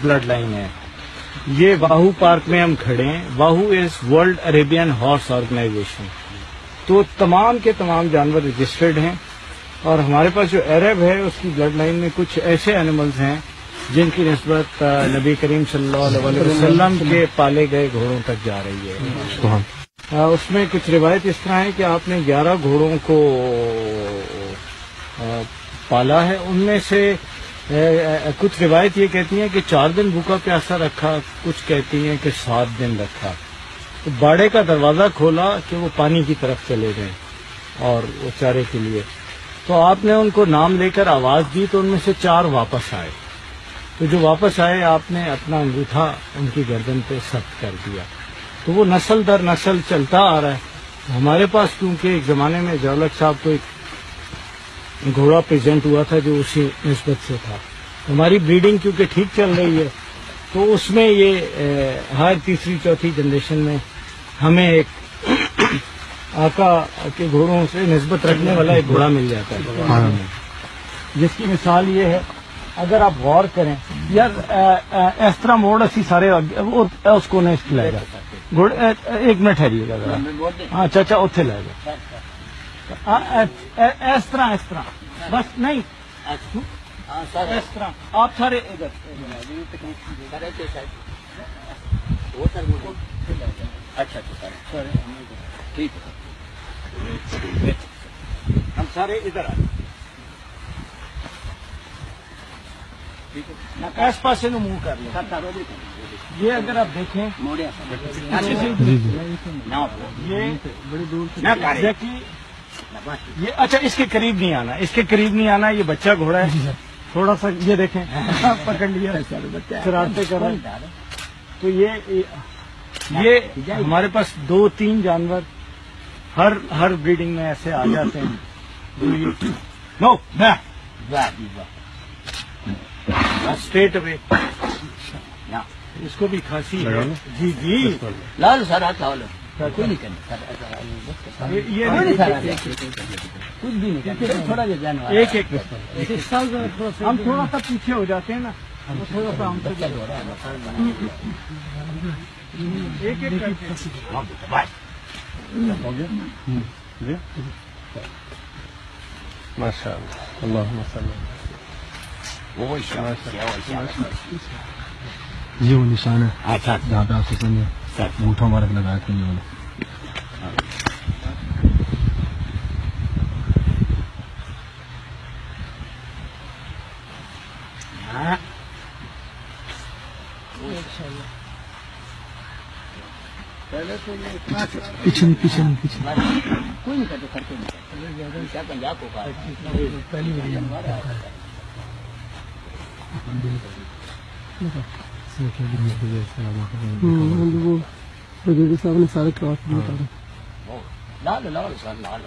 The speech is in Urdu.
بلڈ لائن ہے. یہ واہو پارک میں ہم کھڑے ہیں. واہو is World Arabian Horse Organization. تو تمام کے تمام جانور رجسٹرڈ ہیں اور ہمارے پاس جو عرب ہے اس کی بلڈ لائن میں کچھ ایسے اینیملز ہیں جن کی نسبت نبی کریم صلی اللہ علیہ وسلم کے پالے گئے گھوڑوں تک جا رہی ہے. اس میں کچھ روایت اس طرح ہے کہ آپ نے 11 گھوڑوں کو پالا ہے. ان میں سے کچھ روایت یہ کہتی ہیں کہ 4 دن بھوکا پیاسا رکھا, کچھ کہتی ہیں کہ 7 دن رکھا. تو باڑے کا دروازہ کھولا کہ وہ پانی کی طرف چلے گئے اور وہ چارے کے لیے. تو آپ نے ان کو نام لے کر آواز دی تو ان میں سے 4 واپس آئے. تو جو واپس آئے آپ نے اپنا انگوٹھا ان کی گردن پہ سخت کر دیا. تو وہ نسل در نسل چلتا آ رہا ہے. ہمارے پاس کیونکہ ایک زمانے میں جولک صاحب کو ایک گھوڑا پریزنٹ ہوا تھا جو اسی نسبت سے تھا. ہماری بریڈنگ کیونکہ ٹھیک چل رہی ہے تو اس میں یہ ہر تیسری چوتھی جنریشن میں ہمیں ایک آقا کے گھوڑوں سے نسبت رکھنے والا ایک گھوڑا مل جاتا ہے, جس کی مثال یہ ہے. اگر آپ غور کریں یار اس طرح موڑ اسی سارے اس کو نہیں لائے گا. ایک منٹ ٹھہریے گا ذرا. ہاں چاچا اتنے لائے گا اس طرح بس نہیں اس طرح آپ سارے ادھر. اچھا ٹھیک ہے ہم سارے ادھر آئے. اس پاس سے منہ کر لیں. یہ اگر آپ دیکھیں یہ اچھا اس کے قریب نہیں آنا, اس کے قریب نہیں آنا. یہ بچہ گھوڑا ہے تھوڑا سا یہ دیکھیں پکڑ لیا شرارتیں کر رہے ہیں. تو یہ ہمارے پاس 2-3 جانور ہر بریڈنگ میں ایسے آ جاتے ہیں. نو اسٹریٹ اوے اس کو بھی کھانسی ہے. جی جی لال سارا چاول کوئی نہیں کرنا. یہ کچھ بھی نہیں تھوڑا ایک ہم تھوڑا سا پیچھے ہو جاتے ہیں نا, تھوڑا سا ہم ایک ماشاء اللہ. یہ وہ نشان ہے جہاں پہ آپ نے انگوٹھا مبارک لگایا تھا. یہ والا پیچھے کوئی نہیں کرتے پنجاب کو صاحب نے سارے کراس بھی بتا لال لال سر لال